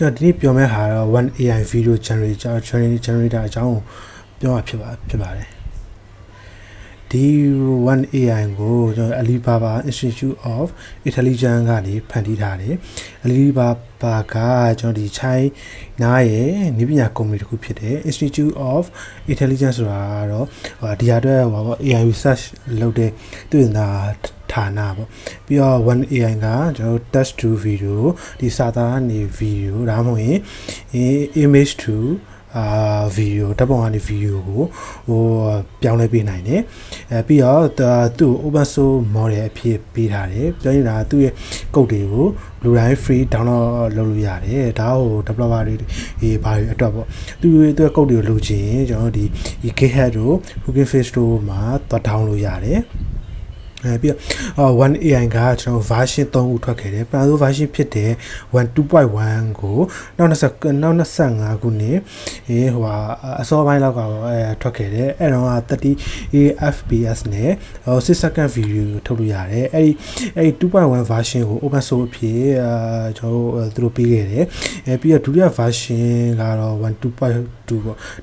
ကျွန်တော်ဒီနေ့ပြောမယ့်ဟာတော့ one AI video generator အကြောင်းပြောမှာဖြစ်ပါတယ်ဒီ one AI ကိုကျွန်တော် Alibaba Institute of Intelligence ကနေဖန်တီးထားတယ် Alibaba ကကျွန်တော်ဒီ China ရဲ့နည်းပညာကုမ္ပဏီတစ်ခုဖြစ်တယ် Institute of Intelligence ဆိုတာတော့ဒီဟာအတွက်AI research လုပ်တဲ့သူ့နာဌာနပေါ့ပြီးတော့ one AI ကကျွန်တော် text to video ဒီစာသားနေ video ဒါမှမဟုတ်ရင် image to video ဓာတ်ပုံကနေ video ကိုပြောင်းလဲပေးနိုင်တယ်ပြီးတော့သူ့ open source model အဖြစ်ပေးထားတယ်ပြောရင်ဒါသူ့ရဲ့ code တွေကိုလူတိုင်း free download လုပ်လို့ရတယ်ဒါဟို developer တွေဘာတွေအတွက်ပေါ့သူ့ရဲ့ code တွေကိုလုပ်ချင်ကျွန်တော်ဒီ GitHub တို့ Hugging Face တို့မှာသွား download လုပ်ရတယ်ပြီးတော့ one AI ကကျွန်တော် version 3ခုထွက်ခဲ့တယ်ပထမဆုံး version ဖြစ်တဲ့ 1.2.1 ကိုနောက်25ခုနှစ်ဟိုအစောပိုင်းလောက်ကထွက်ခဲ့တယ်အဲ့တော့30 fps နဲ့6 second video ထုတ်လို့ရတယ်အဲ့ 2.1 version ကို open source အဖြစ်ကျွန်တော်သူတို့ပေးခဲ့တယ်ပြီးတော့ဒုတိယ version ကတော့ 1.2 ပေါ့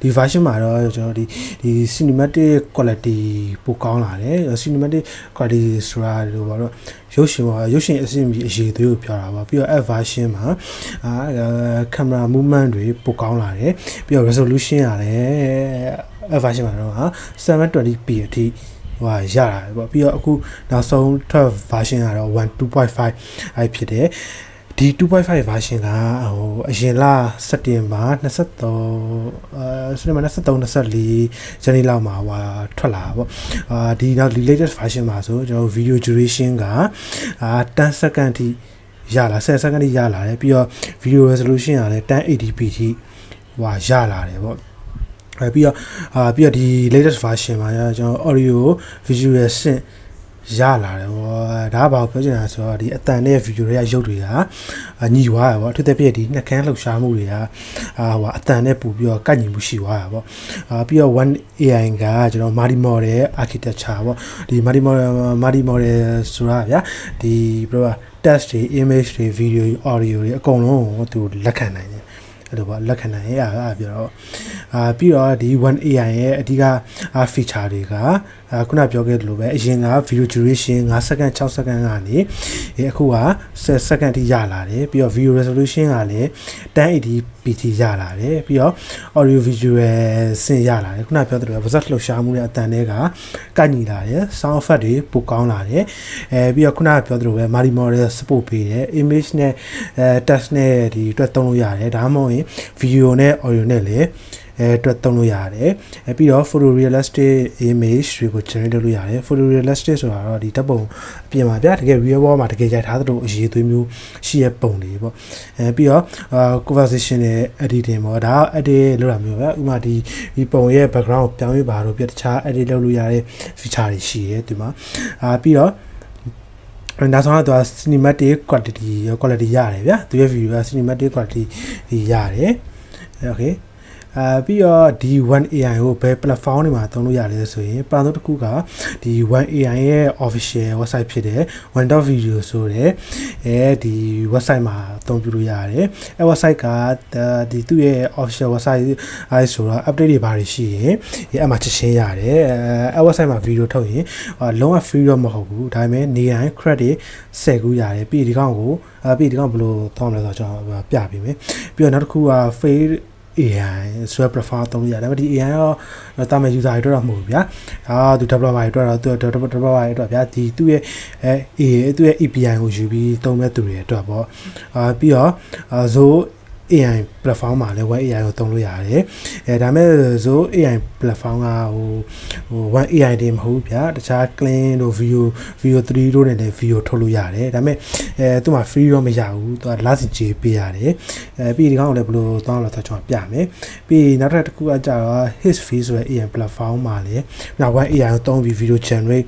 ဒီ version မှာတော့ကျွန်တော်ဒီ cinematic quality ပိုကောင်းလာတယ် cinematic quality ဆိုတာလို့ပေါ့တော့ရုပ်ရှင်အဆင့်ကြီးအရေးသွေးကိုပြောတာပါပြီးတော့ app version မှာcamera movement တွေပိုကောင်းလာတယ်ပြီးတော့ resolution ရတယ် app version မှာတော့ 720p အထိရတာပေါ့ပြီးတော့အခုနောက်ဆုံး version ကတော့ 1.2.5 အဲ့ဖြစ်တယ်ဒီ 2.5 version ကအရင်လစက်တင်ဘာ23 24 ဇန်နဝါရီလောက်မှာထွက်လာပေါ့ဒီနောက် latest version မှာဆိုကျွန်တော် video duration က10 second ထိရလာ10 second ထိရလာတယ်ပြီးတော့ video resolution ကလည်း 1080p ထိရလာတယ်ပေါ့ပြီးတော့ဒီ latest version မှာကျွန်တော် audio visual sync ရလာတယ်ဗောဒါဘာပြောချင်တာဆိုတော့ဒီအတန်နဲ့ video တွေကရုပ်တွေကညီွားရဗောအထူးသဖြင့်ဒီနှကန်းလှုပ်ရှားမှုတွေကအတန်နဲ့ပူပြီးတော့ကန့်ညီမှုရှိသွားတာဗောပြီးတော့ one AI ကကျွန်တော် multi model architecture ဗောဒီ multi model ဆိုတာဗျာဒီဘယ်လို text တွေ image တွေ video တွေ audio တွေအကုန်လုံးကိုသူလက်ခံနိုင်တယ်အဲ့လိုပေါ့လက်ခံနိုင်ရပြောတော့ပြီးတော့ဒီ one AI ရဲ့အဓိက feature တွေကခုနပြောခဲ့သလိုပဲအရင်က video duration 5 second 6 second ကနေအခုက10 second ထိရလာတယ်ပြီးတော့ video resolution ကလည်း 1080p ထိရလာတယ်ပြီးတော့ audio visual ဆင်ရလာတယ်ခုနပြောသလိုပဲ voice လှုပ်ရှားမှုနဲ့အတန်တွေကကန့်ညီလာတယ် sound effect တွေပိုကောင်းလာတယ်ပြီးတော့ခုနပြောသလိုပဲ multi model support ပေးတယ် image နဲ့text နဲ့ဒီအတွက်သုံးလို့ရတယ်ဒါမှမဟုတ်ရင် video နဲ့ audio နဲ့လည်းအတွက်သုံးလို့ရတယ်ပြီးတော့ photorealistic image တွေကို generate လုပ်လို့ရတယ် photorealistic ဆိုတာတော့ဒီဓာတ်ပုံအပြင်မှာဗျာတကယ် real world မှာတကယ်ရိုက်ထားသလိုအရေးသွေးမျိုးရှိရပုံတွေပေါ့ပြီးတော့ conversation နဲ့ editing ပေါ့ဒါ edit လုပ်တာမျိုးပဲဥပမာဒီပုံရဲ့ background ကိုပြောင်းရပါတော့ပြတခြား edit လုပ်လို့ရတဲ့ feature တွေရှိရဲဒီမှာပြီးတော့နောက်ဆုံးတော့ cinematic quality ရတယ်ဗျာသူရဲ့ video က cinematic quality ရတယ် okayပြီးတော့ဒီ one AI ကိုဘယ် platform တွေမှာသုံးလို့ရလဲဆိုရင်ပထမဆုံးတစ်ခုကဒီ one AI ရဲ့ official website ဖြစ်တဲ့ one.video ဆိုတဲ့ဒီ website မှာသုံးပြလို့ရတယ်အဲ website ကဒီသူ့ရဲ့ official website ဆိုတော့ update တွေဘာတွေရှိရင်အဲ့မှာချက်ချင်းရတယ်အဲ website မှာ video ထုတ်ရင်လုံးဝ free တော့မဟုတ်ဘူးဒါပေမဲ့နေတိုင်း credit 10ခုရတယ်ပြီးဒီကောင်ကိုဘယ်လိုသုံးမလဲဆိုတော့ကျွန်တော်ပြပေးမယ်ပြီးတော့နောက်တစ်ခုက face AI ဆိုတဲ့ profile သုံးလို့ရတယ်ဒါပေမဲ့ဒီ AI တော့တာမန် user တွေတော့မဟုတ်ဘူးဗျာသူ developer တွေတော့သူ developer တွေတော့ဗျာဒီသူ့ရဲ့သူ့ရဲ့ API ကိုယူပြီးသုံးမဲ့သူတွေအတွက်ပေါ့ပြီးတော့ Zo AI platform မှာလည်း one AI ကိုသုံးလို့ရတယ်ဒါပေမဲ့ Zo AI platform ကone AI တွေမဟုတ်ဗျာတခြား clean တို့ video 3တို့နဲ့လည်း video ထုတ်လို့ရတယ်ဒါပေမဲ့သူ့မှာ free တော့မရဘူးသူက last J ပေးရတယ်ပြီးဒီကောင်လည်းဘယ်လိုတောင်းလဲဆိုတော့ကျွန်တော်ပြမယ်ပြီးနောက်တစ်ခုကကြတော့ his fee ဆိုတဲ့ AI platform မှာလည်းနောက် one AI ကိုသုံးပြီး video generate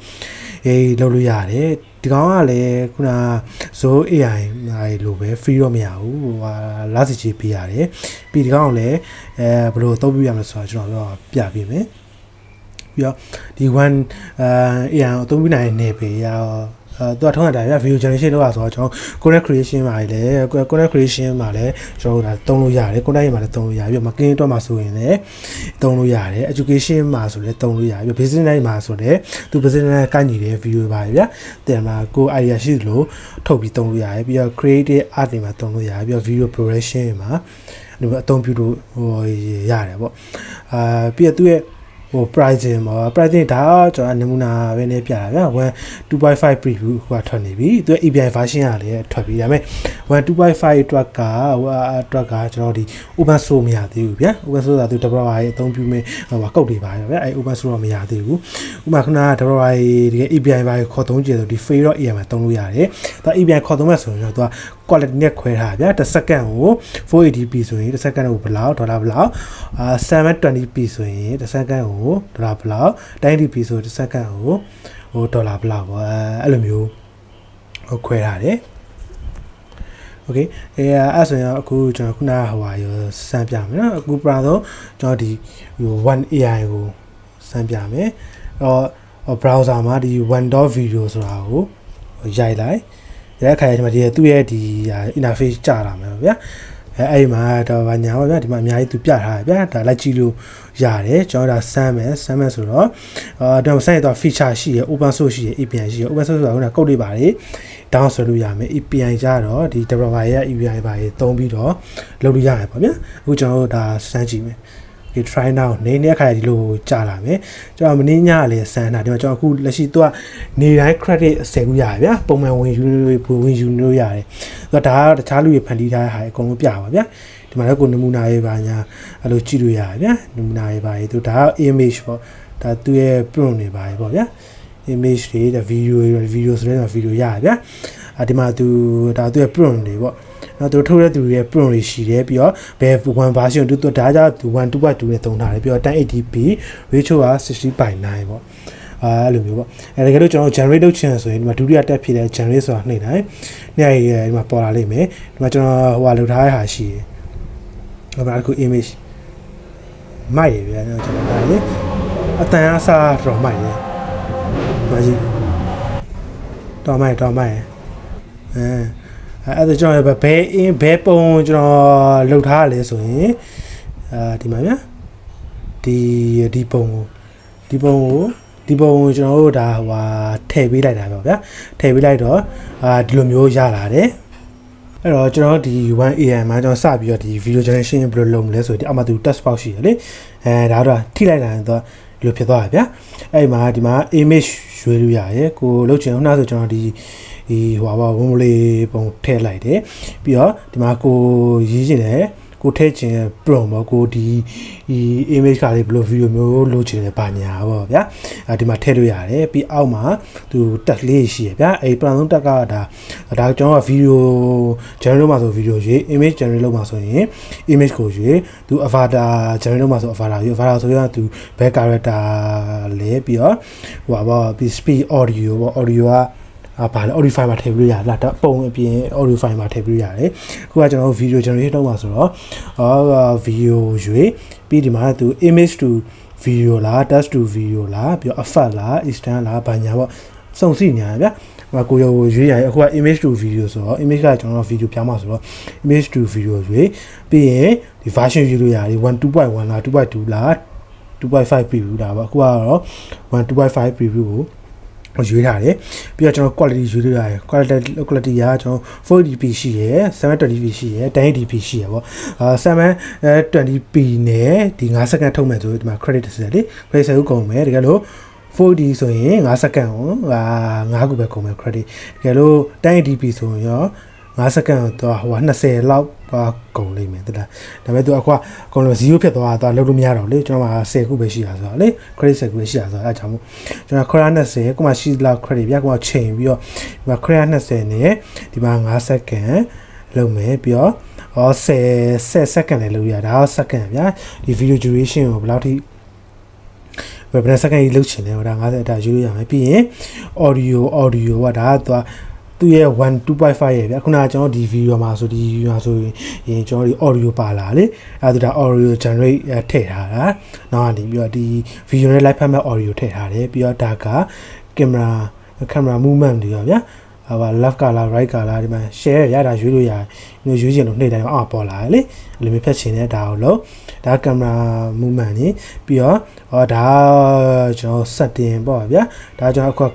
လုပ်လို့ရတယ်ဒီကောင်ကလည်းခုန Zo AI လို့ပဲ free တော့မရဘူးlast J ပေးရတယ်ပြီးဒီကောင်လည်းဘယ်လိုသုံးပြရမလဲဆိုတော့ကျွန်တော်ပြပေးမယ်ပြီးတော့ဒီ one AI ကိုသုံးပြနိုင်တဲ့နယ်ပယ် သူကထုံးတာဗျာ video generation လုပ်ရဆိုတော့ကျွန်တော် content creation မှာလည်း content creation မှာလည်းကျွန်တော်တို့ဒါသုံးလို့ရတယ် content မှာလည်းသုံးလို့ရတယ်ပြီးတော့ marketing အတွက်မှာဆိုရင်လည်းသုံးလို့ရတယ် education မှာဆိုလည်းသုံးလို့ရတယ်ပြီး business တိုင်းမှာဆိုလည်းသူ business နဲ့ကိုက်ညီတဲ့ video ပါဗျာတင်မှာကို idea ရှိသလိုထုတ်ပြီးသုံးလို့ရတယ်ပြီးတော့ creative art တွေမှာသုံးလို့ရတယ်ပြီးတော့ video production မှာဒီမှာအသုံးပြုလို့ဟိုရတယ်ပေါ့ပြီးတော့သူရဲ့ဟို pricing မှာ pricing ဒါကျွန်တော်နမူနာပဲနေပြတာဗျာ 1.2.5 preview ဟိုကထွက်နေပြီသူ API version ကလည်းထွက်ပြီဒါပေမဲ့ 1.2.5 အတွက်ကကျွန်တော်ဒီ open source မရသေးဘူးဗျာ open source ကသူ developer တွေအသုံးပြုမဲ့ဟိုကုတ်တွေပါဗျာအဲ open source တော့မရသေးဘူးဥပမာခုနက developer တွေ API ဘာခေါ်သုံးကြတယ်ဆိုဒီ free.ai မှာသုံးလို့ရတယ်ဒါ API ခေါ်သုံးမဲ့ဆိုရင်တော့သူက quality နဲ့ခွဲထားဗျာတစ်စက္ကန့်ကို 480p ဆိုရင်တစ်စက္ကန့်ကိုဘယ်လောက်ဒေါ်လာဘယ်လောက်720p ဆိုရင်တစ်စက္ကန့်ကိုဒေါ်လာဘယ်လောက် 1080p ဆိုတစ်စက္ကန့်ကိုဟိုဒေါ်လာဘယ်လောက်ပေါ့အဲ့လိုမျိုးဟိုခွဲထားတယ် okay အဲ့ဆိုရင်အခုကျွန်တော်ခုနဟိုဟာရောစမ်းပြမယ်နော်အခုပထမဆုံးကျွန်တော်ဒီ 1AI ကိုစမ်းပြမယ်တော့ browser မှာဒီ 1.video ဆိုတာကိုရိုက်လိုက်တဲ့အခါကျမှဒီသူ့ရဲ့ဒီ interface ကြာလာမှာဗျာအဲ့မှာတော့ဘာညာပါဗျာဒီမှာအများကြီးသူပြထားတယ်ဗျာဒါလိုက်ကြည့်လို့ရတယ်ကျွန်တော်ဒါစမ်းမယ်ဆိုတော့တော့စမ်းရတော့ feature ရှိရ open source ရှိရ API ရှိရ open source ဆိုတာကကုတ်တွေပါတယ် down ဆွဲလို့ရမယ် API ကြတော့ဒီ developer ရဲ့ API ပါရေးသုံးပြီးတော့လုပ်လို့ရတယ်ပေါ့ဗျာအခုကျွန်တော်တို့ဒါစမ်းကြည့်မယ်ဒီ try now နေတဲ့အခါဒီလိုကြာလာမယ်ကျွန်တော်မင်းညလည်းစမ်းတာဒီမှာကျွန်တော်အခုလက်ရှိသူကနေတိုင်း credit 10ခုရတယ်ဗျာပုံမှန်ဝင်ယူလို့ရတယ်သူကဒါကတခြားလူတွေဖန်တီးထားတဲ့ဟာအကုန်လုံးပြပါဗျာဒီမှာလည်းကိုနမူနာရေးပါညာအဲ့လိုကြည့်လို့ရတယ်ဗျာနမူနာရေးပါရေးသူဒါက image ပေါ့ဒါသူရဲ့ prompt တွေပါရေးပေါ့ဗျာ image တွေဒါ video ဆိုတဲ့ video ရဗျာဒီမှာသူဒါသူရဲ့ prompt တွေပေါ့နော်သူထုတ်တဲ့သူရဲ့ prompt တွေရှိတယ်ပြီးတော့ဘယ် one version သူဒါကြောင့်1.2 နဲ့သုံးထားတယ်ပြီးတော့ 1080p ratio က 60/9 ပေါ့အဲ့လိုမျိုးပေါ့အဲ့ဒါကြလို့ကျွန်တော် generate လုပ်ချင်ဆိုရင်ဒီမှာဒုတိယ tab ဖြစ်တဲ့ generate ဆိုတာနှိပ်လိုက်နှိပ်ရဒီမှာပေါ်လာလိမ့်မယ်ဒီမှာကျွန်တော်ဟိုလောက်ထားတဲ့ဟာရှိတယ်ဟိုမှာအခု image မိုက်ရဗျာကျွန်တော်ဒါလေအတန်အစားတော့မိုက်တယ်ဘာကြီးတော့မိုက်အဲ့ဒါကျွန်တော်ဘဲပုံကျွန်တော်လှုပ်ထားရလဲဆိုရင်ဒီမှာဗျာဒီပုံကိုကျွန်တော်တို့ဒါဟိုဟာထည့်ပေးလိုက်တာပေါ့ဗျာထည့်ပေးလိုက်တော့ဒီလိုမျိုးရလာတယ်အဲ့တော့ကျွန်တော်ဒီ 1AI မှာကျွန်တော်စပြီးတော့ဒီ video generation ဘယ်လိုလုပ်မလဲဆိုတော့ဒီအမှသူ test box ရှိတယ်လေဒါတော့ထိလိုက်လာရင်တော့ဒီလိုဖြစ်သွားတယ်ဗျာအဲ့မှာဒီမှာ image ရွေးလို့ရတယ်ကိုလုပ်ချင်အောင်နှားဆိုကျွန်တော်ဒီဟိုပါဝုန်းလေးပုံထည့်လိုက်တယ်ပြီးတော့ဒီမှာကိုရေးချင်တယ်ကိုထည့်ချင် prompt ပေါ့ကိုဒီ image ကလေးဘယ်လို video မျိုးလုပ်ချင်တယ်ပါညာပေါ့ဗျာဒီမှာထည့်လို့ရတယ်ပြီးအောက်မှာသူ tag လေးရှိရဗျာအဲ့ပထမဆုံး tag ကဒါကျွန်တော်က video generate လုပ်မှာဆို video ရေး image generate လုပ်မှာဆိုရင် image ကိုရေးသူ avatar generate လုပ်မှာဆို avatar ရေး avatar ဆိုရင်သူ back character လဲပြီးတော့ဟိုပါပြီး speed audio ပေါ့ audio ကဘာလဲ audio file မှာထည့်ပြီးရလားပုံအပြင် audio file မှာထည့်ပြီးရတယ်ခုကကျွန်တော် video generate လုပ်မှာဆိုတော့video ရွေးပြီးဒီမှာသူ image to video လား text to video လားပြီးတော့ effect လား extend လားဘာညာပေါ့စုံစည်းနေရဗျာဟိုကိုရောရွေးရတယ်အခုက image to video ဆိုတော့ image ကကျွန်တော် video ပြောင်းမှာဆိုတော့ image to video ရွေးပြီးရင်ဒီ version ရွေးလို့ရတယ် 1.2.1 လား 2.2 လား 2.5 preview ဒါပေါ့အခုကတော့ 1.2.5 preview ကိုရွေးထားတယ်ပြီးတော့ကျွန်တော် quality ရွေးလို့ရတယ် quality ကကျွန်တော် 480p ရှိရယ် 720p ရှိရယ် 1080p ရှိရယ်ပေါ့720p နဲ့ဒီ5စက္ကန့်ထုတ်မယ်ဆိုဒီမှာ credit 10လေ credit 10ခုကုန်မယ်တကယ်လို့ 4D ဆိုရင်5စက္ကန့်ကို5ခုပဲကုန်မယ် credit တကယ်လို့ 1080p ဆိုရင်ရော5စက္ကန့်တော့ဟို20လောက်ပါကုန်လိမ့်မယ်တလားဒါပေမဲ့သူအခုအကုန်လုံး0ဖြစ်သွားတာတော့လုပ်လို့မရတော့လေကျွန်တော်မှာ10ခုပဲရှိတာဆိုတော့လေ credit 10ခုပဲရှိတာဆိုတော့အဲကြောင့်မို့ကျွန်တော် credit 20ကိုမှရှိလောက် credit ပြကိုမှချိန်ပြီးတော့ဒီမှာ credit 20နဲ့ဒီမှာ5စက္ကန့်လုပ်မယ်ပြီးတော့10စက္ကန့်လည်းလုပ်ရတာစက္ကန့်ဗျာဒီ video duration ကိုဘယ်လောက်ထိဘယ်စက္ကန့်ကြီးလုပ်ချင်လဲဟိုဒါ50ဒါယူလို့ရမယ်ပြီးရင် audio ကဒါကသူရဲ့ 1.2.5 ရဲ့ဗျာခုနကကျွန်တော်ဒီ video မှာဆိုဒီမှာဆိုရင်ကျွန်တော်ဒီ audio ပါလာလေအဲဒါ audio generate ထည့်ထားတာနောက်ကနေပြီးတော့ဒီ video နဲ့ live ဖတ်မဲ့ audio ထည့်ထားတယ်ပြီးတော့ဒါက camera camera movement တွေရောဗျာဟာ left ကလား right ကလားဒီမှာ share ရတာရွေးလို့ရတယ်မျိုးရွေးချင်လို့နှိပ်တိုင်းအော်ပေါ်လာတယ်လေအဲ့လိုမျိုးဖြတ်ချင်တဲ့ဒါကိုလို့ဒါ camera movement ကြီးပြီးတော့ဒါကျွန်တော် setting ပေါ့ဗျာဒါကျွန်တော်အခု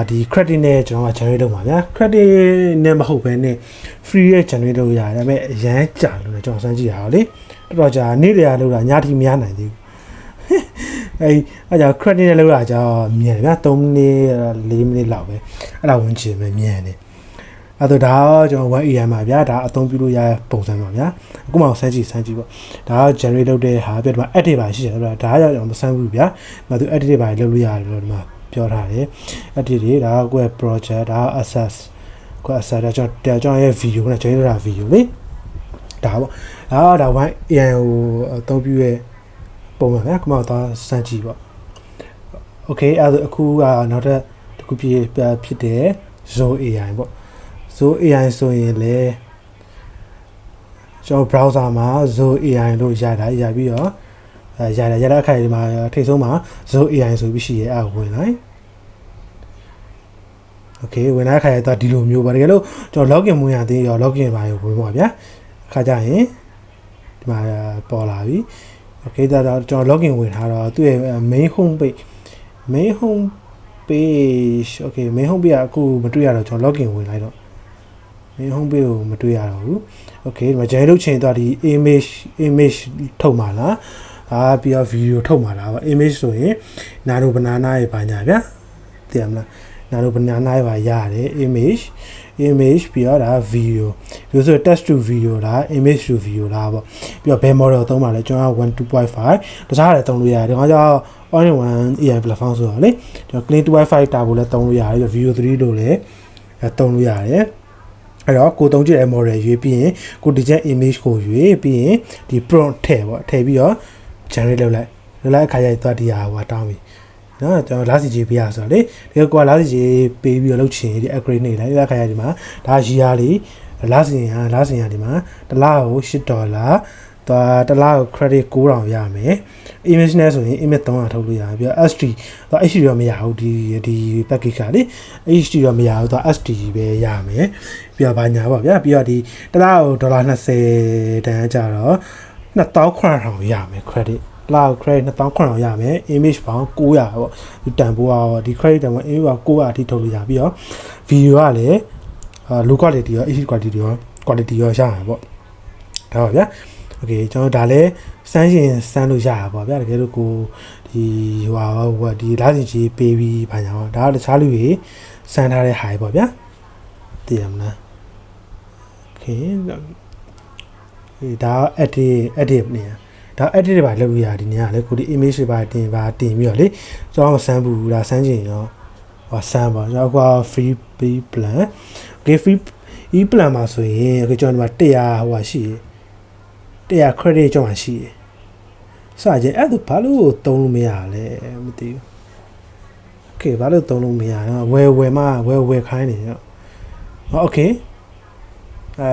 ဒီ credit နဲ့ကျွန်တော် generate လုပ်ပါဗျာ credit နဲ့မဟုတ်ဘဲနဲ့ free ရဲ့ generate လုပ်ရတယ်ဒါပေမဲ့အရန်ကြာလို့လည်းကျွန်တော်စမ်းကြည့်ရအောင်လေတော်တော်ကြာနေ့လည်လောက်တာညထိမရနိုင်သေးဘူးအဲ့ကြောင့် credit နဲ့လောက်တာကြာမြန်ဗျာ3မိနစ်4မိနစ်လောက်ပဲအဲ့ဒါဝင်ချင်ပဲမြန်တယ်အဲ့တော့ဒါကျွန်တော် 1AI မှာဗျာဒါအသုံးပြုလို့ရပုံစံပါဗျာအခုမှစမ်းကြည့်ပေါ့ဒါ generate လုပ်တဲ့ဟာပြဒီမှာ edit ပါရှိတယ်ဒါကြောင့်ကျွန်တော်မစမ်းဘူးဗျာဒီမှာသူ edit ပါလုပ်လို့ရတယ်လို့ဒီမှာပြောထားတယ် edit တွေဒါကို project ဒါ access ကို access ဒါကျွန်တော်ရဲ့ video နဲ့ generate လုပ်တာ video လေဒါပေါ့ဒါ 1AI ကိုအသုံးပြုရဲ့ပုံမှန်ဗျာခုမှတော့စမ်းကြည့်ပေါ့ okay အဲ့ဒါအခုကနောက်တစ်ခုဖြစ်တဲ့ Zoom AI ပေါ့Zoom AI ဆိုရင်လေကျွန်တော် browser မှာ Zoom AI လို့ရပြီးတော့ရတဲ့အခါဒီမှာထိတ်ဆုံးမှာ Zoom AI ဆိုပြီးရှိရဲအဲ့ဝင်လိုက် okay ဝင်တဲ့အခါတော့ဒီလိုမျိုးပါတကယ်လို့ကျွန်တော် login ဝင်ရသေးရော login ပါရောဝင်ပါဗျာအခါကျရင်ဒီမှာပေါ်လာပြီ okay ဒါတော့ကျွန်တော် login ဝင်ထားတော့သူ့ရဲ့ main home page okay main home page ကအခုမတွေ့ရတော့ကျွန်တော် login ဝင်လိုက်တော့ main home page ကိုမတွေ့ရတော့ဘူး okay ဒီမှာ generate လုပ်ချင်တော့ဒီ image ထုတ်မှာလားပြီးတော့ video ထုတ်မှာလား image ဆိုရင်နာနို banana ရဲ့ပါညာဗျာသိရမလားနာနို banana ရဲ့ပါရတယ် image ပြီးတော့ဒါ video ဒီဆို text to video လား image to video လားပေါ့ပြီးတော့ဘယ် model သုံးပါလဲကျွန်တော်က 1.2.5 တခြားလည်းသုံးလို့ရတယ်ဒီမှာကျတော့ all-in-one AI platform ဆိုတော့လေကျွန်တော် clean 2.5 turbo လည်းသုံးလို့ရတယ်video 3လို့လည်းသုံးလို့ရတယ်အဲ့တော့ကိုသုံးကြည့်တဲ့ model ရွေးပြီးရင်ကိုဒီချက် image ကိုရွေးပြီးရင်ဒီ prompt ထည့်ပြီးတော့ generate လုပ်လိုက်အခါကျတော့ဒီဟာဟိုတောင်းပြီနော်ကျွန်တော် last CG ပေးရဆိုတော့လေဒီကွာ last CG ပေးပြီးတော့လုပ်ချင်ဒီ upgrade နေလိုက်အခါကျဒီမှာဒါရီယာလေး last စီရင်ဒီမှာတစ်လကို$8တလားကို credit 9000ရမယ် image နဲ့ဆိုရင် image 300ထုတ်လို့ရတယ်ပြီးတော့ SD တော့ HD တော့မရဘူးဒီ package ကလေ HD တော့မရဘူးတော့ SD ပဲရမယ်ပြီးတော့ဘာညာပေါ့ဗျာပြီးတော့ဒီတစ်လားကို$20တန်ကြတော့$2900ရမယ် credit လောက် credit $2900ရမယ် image ပေါင်း900ပေါ့ဒီတန်ဖိုးอ่ะဒီ credit တန်ဖိုး image ပေါင်း900အထိထုတ်လို့ရပြီးတော့ video ကလည်း low quality ရော HD quality ရောရမှာပေါ့ဒါပါဗျာ okay ကျွန်တော်ဒါလည်းစမ်းလို့ရတာပေါ့ဗျာတကယ်လို့ကိုဒီဒီ last CG ပေးပြီးဘာညာပေါ့ဒါကတခြားလူတွေစမ်းထားတဲ့ဟာပေါ့ဗျာသိရမလား okay ဒါ edit နေဒါ edit တွေပါလုပ်လို့ရဒီနေရာလေကိုဒီ image တွေပါတင်ပြီးတော့လေကျွန်တော်မစမ်းဘူးဒါစမ်းချင်ရောစမ်းပါကျွန်တော်က free plan okay free plan မှာဆိုရင် okay ကျွန်တော်ဒီမှာ100ရှိတယ်100 credit ကျွန်တော်ရှိတယ်စကြင်အဲ့ဒါဘာလို့သုံးလို့မရလဲမသိဘူး okay ဘာလို့သုံးလို့မရတော့ဝယ်ခိုင်းနေတော့ okay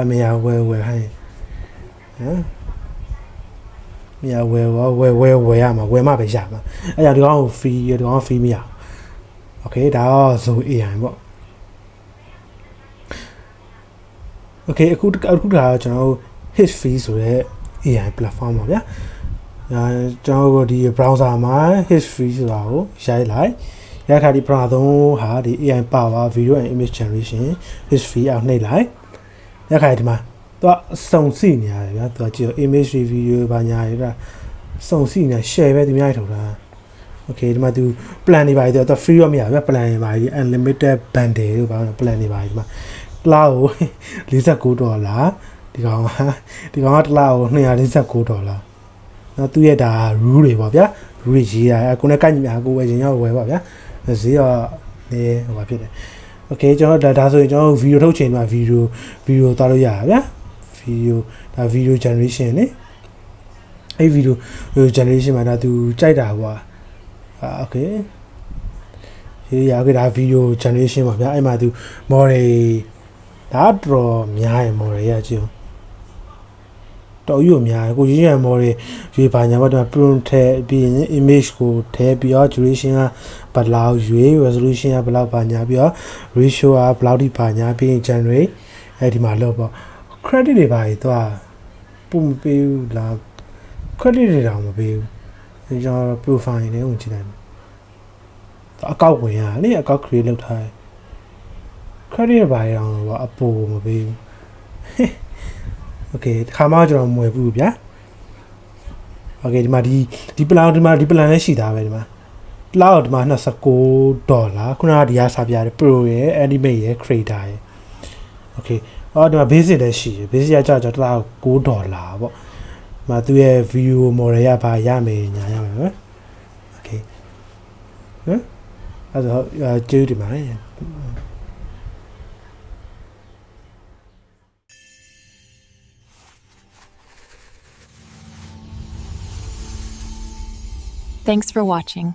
မရဝယ်ခိုင်းမရဝယ်ရမှာဝယ်မှပဲရမှာအဲ့ကြောင့်ဒီကောင်ကို free မရဘူး okay ဒါတော့ Zoom AI ပေါ့ okay အခုဒါကျွန်တော် History ဆိုတဲ့ AI platform ပါဗျာကျွန်တော်ဒီ browser မှာ History ဆိုတာကိုရိုက်လိုက်ရခါဒီ browser သုံးဟာဒီ AI power video and image generation History အောင်နှိပ်လိုက်ရခါဒီမှာသူကစုံစီနေရတယ်ဗျာသူကကြည့် image video ဘာညာရတာစုံစီနေ share ပဲသူများထုတ်တာ okay ဒီမှာသူ plan တွေပါသူ free ရောမရဗျာ plan တွေပါဒီ unlimited bundle လို့ပါ plan တွေပါဒီမှာတစ်လားကို$49ဒီကောင်ကတစ်လားကို$249နော်သူရဲ့ဒါ rule တွေပေါ့ဗျာ rule တွေရေးတာကိုနဲ့ကိုက်ညီများကိုဝယ်ခြင်းရောက်ဝယ်ပါဗျာဈေးတော့နေဟိုပါဖြစ်တယ် okay ကျွန်တော်ဒါဆိုရင်ကျွန်တော် video ထုတ်ချိန်မှာ video သွားလို့ရတာဗျာ video generation ねအဲ့ video generation မှာဒါသူကြိုက်တာကွာokay ရေးရခဲ့ဒါ video generation ပါဗျာအဲ့မှာသူ model ဒါတော့များရင် model ရကြည့် တော်ယူအများကိုရင်းရမော်တွေရွေးပါညာဘာတော့ print ထဲပြီးရင် image ကိုထဲပြီးတော့ duration ကဘယ်လောက်ရွေး resolution ကဘယ်လောက်ပါညာပြီးတော့ ratio ကဘယ်လောက်ဒီပါညာပြီးရင် generate အဲဒီမှာလောက်ပေါ့ credit တွေပါရင်သူကပုံမပေးဘူးလား credit တွေတောင်မပေးဘူးအဲကြောင့် profile နဲ့ဝင်ကြည့်လိုက်အကောက်ဝင်ရလေအကောက် create လုပ်ထားတယ် credit တွေပါရင်တော့အပိုမပေးဘူး okay ခါမှကျွန်တော်မွေဘူးဗျာ okay ဒီမှာဒီ plan ဒီမှာဒီ plan လည်းရှိသားပဲဒီမှာ cloud ဒီမှာ$29ခုနကဒီအားစားပြတယ် pro ရယ် animate ရယ် creator ရယ် okay ဒီမှာ basic လည်းရှိတယ် basic ကကြာ$9ပေါ့ဒီမှာသူရဲ့ video model ရပါရမယ်ညာရမယ်နော် okay နော်အဲ့တော့ကျေးဇူးတင်ပါတယ် Thanks for watching.